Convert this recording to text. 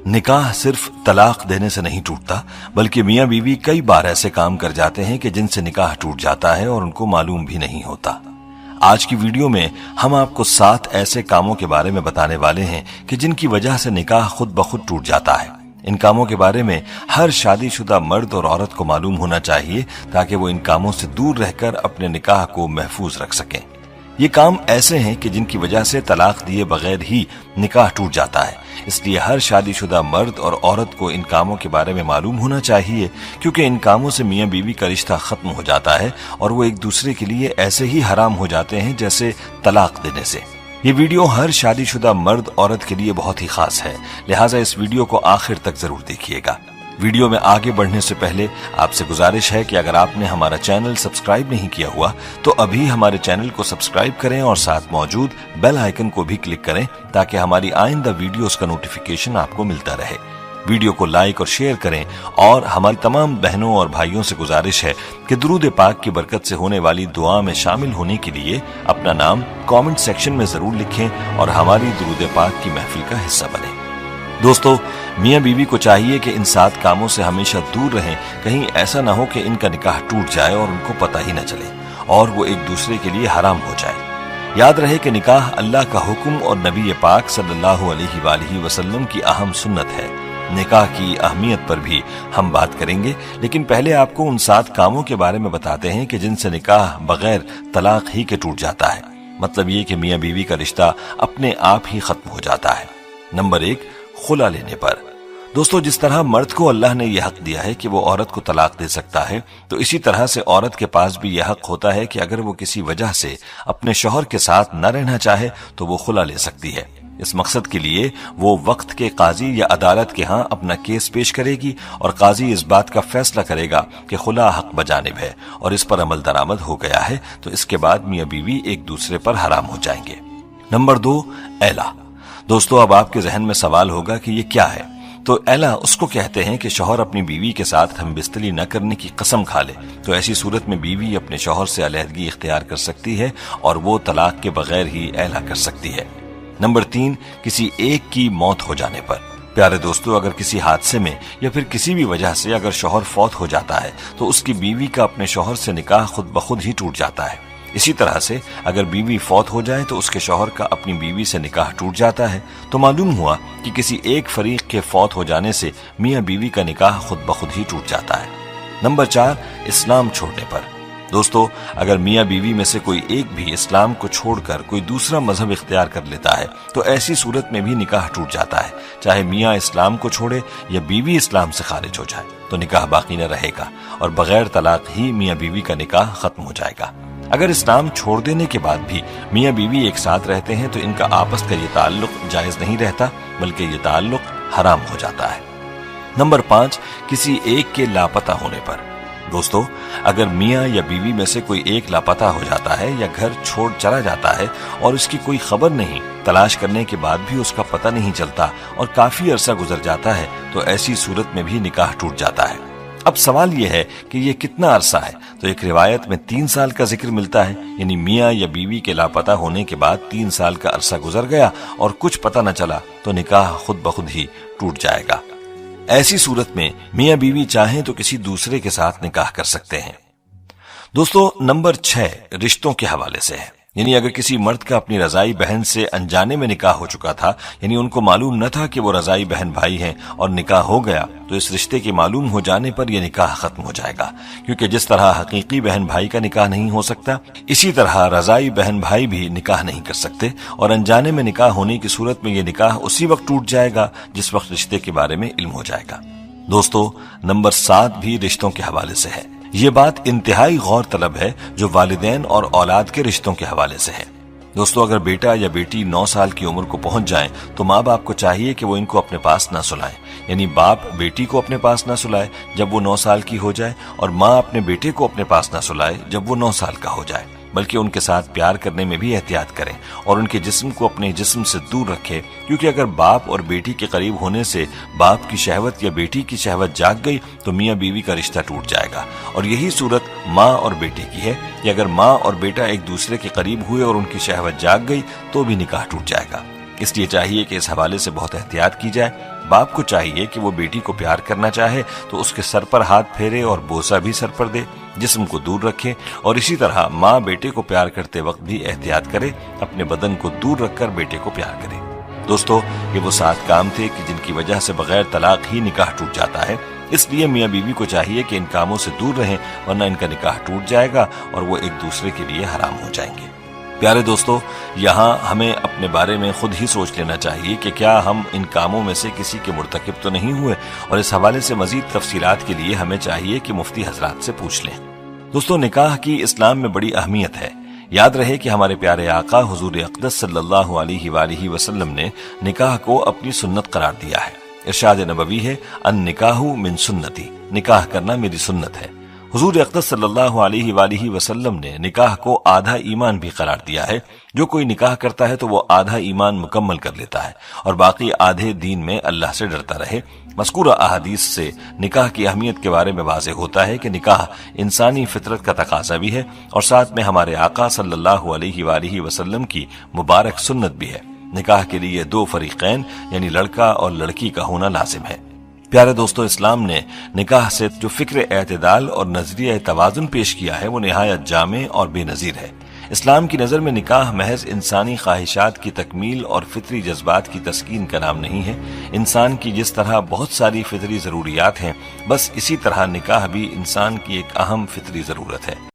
निकाह सिर्फ तलाक देने से नहीं टूटता, बल्कि मियां बीवी कई बार ऐसे काम कर जाते हैं कि जिनसे निकाह टूट जाता है और उनको मालूम भी नहीं होता। आज की वीडियो में हम आपको 7 ऐसे कामों के बारे में बताने वाले हैं कि जिनकी वजह से निकाह खुद ब खुद टूट जाता है। इन कामों के बारे में हर शादीशुदा मर्द और औरत को मालूम होना चाहिए ताकि वो इन कामों से दूर रहकर अपने निकाह को महफूज रख सकें। ये काम ऐसे हैं कि जिनकी वजह से तलाक दिए बगैर ही निकाह टूट जाता है, इसलिए हर शादीशुदा मर्द और औरत को इन कामों के बारे में मालूम होना चाहिए, क्योंकि इन कामों से मियां बीवी का रिश्ता खत्म हो जाता है और वो एक दूसरे के लिए ऐसे ही हराम हो जाते हैं जैसे तलाक देने से। ये वीडियो हर शादीशुदा मर्द औरत के लिए बहुत ही खास है, लिहाजा इस वीडियो को आखिर तक जरूर देखिएगा। वीडियो में आगे बढ़ने से पहले आपसे गुजारिश है कि अगर आपने हमारा चैनल सब्सक्राइब नहीं किया हुआ तो अभी हमारे चैनल को सब्सक्राइब करें और साथ मौजूद बेल आइकन को भी क्लिक करें ताकि हमारी आइंदा वीडियोस का नोटिफिकेशन आपको मिलता रहे। वीडियो को लाइक और शेयर करें और हमारी तमाम बहनों और भाइयों से गुजारिश है कि दुरूद पाक की बरकत से होने वाली दुआ में शामिल होने के लिए अपना नाम कमेंट सेक्शन में जरूर लिखें और हमारी दुरूद पाक की महफिल का हिस्सा बने। दोस्तों, मियां बीवी को चाहिए कि इन 7 कामों से हमेशा दूर रहें, कहीं ऐसा ना हो कि इनका निकाह टूट जाए और उनको पता ही न चले और वो एक दूसरे के लिए हराम हो जाए। याद रहे कि निकाह अल्लाह का हुक्म और नबी पाक सल्लल्लाहु अलैहि वसल्लम की अहम सुन्नत है। निकाह की अहमियत पर भी हम बात करेंगे, लेकिन पहले आपको उन 7 कामों के बारे में बताते हैं कि जिनसे निकाह बगैर तलाक ही के टूट जाता है। मतलब ये कि मियां बीवी का रिश्ता अपने आप ही खत्म हो जाता है। नंबर 1, खुला लेने पर। दोस्तों, जिस तरह मर्द को अल्लाह ने यह हक दिया है कि वो औरत को तलाक दे सकता है, तो इसी तरह से औरत के पास भी यह हक होता है कि अगर वो किसी वजह से अपने शौहर के साथ न रहना चाहे तो वो खुला ले सकती है। इस मकसद के लिए वो वक्त के काजी या अदालत के यहाँ अपना केस पेश करेगी और काजी इस बात का फैसला करेगा कि खुला हक बजानिब है और इस पर अमल दरामद हो गया है, तो इसके बाद मियां बीवी एक दूसरे पर हराम हो जाएंगे। नंबर 2, ऐला। दोस्तों, अब आपके जहन में सवाल होगा कि ये क्या है। तो ऐला उसको कहते हैं कि शौहर अपनी बीवी के साथ हमबिस्तरी न करने की कसम खा ले, तो ऐसी सूरत में बीवी अपने शौहर से अलहदगी इख्तियार कर सकती है और वो तलाक के बगैर ही ऐला कर सकती है। नंबर 3, किसी एक की मौत हो जाने पर। प्यारे दोस्तों, अगर किसी हादसे में या फिर किसी भी वजह से अगर शौहर फौत हो जाता है तो उसकी बीवी का अपने शौहर से निकाह खुद ब खुद ही टूट जाता है। इसी तरह से अगर बीवी फौत हो जाए तो उसके शौहर का अपनी बीवी से निकाह टूट जाता है। तो मालूम हुआ कि किसी एक फरीक के फौत हो जाने से मियां बीवी का निकाह खुद ब खुद ही टूट जाता है। नंबर 4, इस्लाम छोड़ने पर। दोस्तों, अगर मियां बीवी में से कोई एक भी इस्लाम को छोड़कर कोई दूसरा मजहब इख्तियार कर लेता है तो ऐसी सूरत में भी निकाह टूट जाता है। चाहे मियां इस्लाम को छोड़े या बीवी इस्लाम से खारिज हो जाए तो निकाह बाकी न रहेगा और बगैर तलाक ही मियां बीवी का निकाह खत्म हो जाएगा। अगर इस्लाम छोड़ देने के बाद भी मियां बीवी एक साथ रहते हैं तो इनका आपस का ये ताल्लुक जायज नहीं रहता, बल्कि ये ताल्लुक हराम हो जाता है। नंबर 5, किसी एक के लापता होने पर। दोस्तों, अगर मियां या बीवी में से कोई एक लापता हो जाता है या घर छोड़ चला जाता है और उसकी कोई खबर नहीं, तलाश करने के बाद भी उसका पता नहीं चलता और काफी अरसा गुजर जाता है, तो ऐसी सूरत में भी निकाह टूट जाता है। अब सवाल यह है कि ये कितना अरसा है। तो एक रिवायत में 3 साल का जिक्र मिलता है, यानी मियां या बीवी के लापता होने के बाद 3 साल का अरसा गुजर गया और कुछ पता न चला तो निकाह खुद ब खुद ही टूट जाएगा। ऐसी सूरत में मियां बीवी चाहें तो किसी दूसरे के साथ निकाह कर सकते हैं। दोस्तों, नंबर 6 रिश्तों के हवाले से है। यानी अगर किसी मर्द का अपनी रजाई बहन से अनजाने में निकाह हो चुका था, यानी उनको मालूम न था कि वो रजाई बहन भाई हैं और निकाह हो गया, तो इस रिश्ते के मालूम हो जाने पर यह निकाह खत्म हो जाएगा। क्योंकि जिस तरह हकीकी बहन भाई का निकाह नहीं हो सकता, इसी तरह रजाई बहन भाई भी निकाह नहीं कर सकते और अनजाने में निकाह होने की सूरत में यह निकाह उसी वक्त टूट जाएगा जिस वक्त रिश्ते के बारे में इल्म हो जाएगा। दोस्तों, नंबर 7 भी रिश्तों के हवाले से है। ये बात इंतहाई गौर तलब है जो वालिदैन और औलाद के रिश्तों के हवाले से है। दोस्तों, अगर बेटा या बेटी 9 साल की उम्र को पहुंच जाएं तो माँ बाप को चाहिए कि वो इनको अपने पास ना सुलाएं, यानी बाप बेटी को अपने पास ना सुलाए जब वो 9 साल की हो जाए और माँ अपने बेटे को अपने पास ना सुलाए जब वो 9 साल का हो जाए, बल्कि उनके साथ प्यार करने में भी एहतियात करें और उनके जिस्म को अपने जिस्म से दूर रखें। क्योंकि अगर बाप और बेटी के करीब होने से बाप की शहवत या बेटी की शहवत जाग गई तो मियां बीवी का रिश्ता टूट जाएगा। और यही सूरत माँ और बेटे की है कि अगर माँ और बेटा एक दूसरे के करीब हुए और उनकी शहवत जाग गई तो भी निकाह टूट जाएगा। اس لیے چاہیے کہ اس حوالے سے بہت احتیاط کی جائے۔ باپ کو چاہیے کہ وہ بیٹی کو پیار کرنا چاہے تو اس کے سر پر ہاتھ پھیرے اور بوسہ بھی سر پر دے، جسم کو دور رکھے، اور اسی طرح ماں بیٹے کو پیار کرتے وقت بھی احتیاط کرے، اپنے بدن کو دور رکھ کر بیٹے کو پیار کرے۔ دوستو، یہ وہ 7 کام تھے کہ جن کی وجہ سے بغیر طلاق ہی نکاح ٹوٹ جاتا ہے۔ اس لیے میاں بیوی کو چاہیے کہ ان کاموں سے دور رہیں، ورنہ ان کا نکاح ٹوٹ جائے گا اور وہ ایک دوسرے کے لیے حرام ہو جائیں گے۔ پیارے دوستو، یہاں ہمیں اپنے بارے میں خود ہی سوچ لینا چاہیے کہ کیا ہم ان کاموں میں سے کسی کے مرتکب تو نہیں ہوئے، اور اس حوالے سے مزید تفصیلات کے لیے ہمیں چاہیے کہ مفتی حضرات سے پوچھ لیں۔ دوستو، نکاح کی اسلام میں بڑی اہمیت ہے۔ یاد رہے کہ ہمارے پیارے آقا حضور اقدس صلی اللہ علیہ وآلہ وسلم نے نکاح کو اپنی سنت قرار دیا ہے۔ ارشاد نبوی ہے، النکاح من سنتی، نکاح کرنا میری سنت ہے۔ حضور اقدس صلی اللہ علیہ وآلہ وسلم نے نکاح کو آدھا ایمان بھی قرار دیا ہے۔ جو کوئی نکاح کرتا ہے تو وہ آدھا ایمان مکمل کر لیتا ہے اور باقی آدھے دین میں اللہ سے ڈرتا رہے۔ مذکورہ احادیث سے نکاح کی اہمیت کے بارے میں واضح ہوتا ہے کہ نکاح انسانی فطرت کا تقاضا بھی ہے، اور ساتھ میں ہمارے آقا صلی اللہ علیہ وآلہ وسلم کی مبارک سنت بھی ہے۔ نکاح کے لیے 2 فریقین یعنی لڑکا اور لڑکی کا ہونا لازم ہے۔ پیارے دوستو، اسلام نے نکاح سے جو فکر اعتدال اور نظریہ توازن پیش کیا ہے وہ نہایت جامع اور بے نظیر ہے۔ اسلام کی نظر میں نکاح محض انسانی خواہشات کی تکمیل اور فطری جذبات کی تسکین کا نام نہیں ہے۔ انسان کی جس طرح بہت ساری فطری ضروریات ہیں، بس اسی طرح نکاح بھی انسان کی ایک اہم فطری ضرورت ہے۔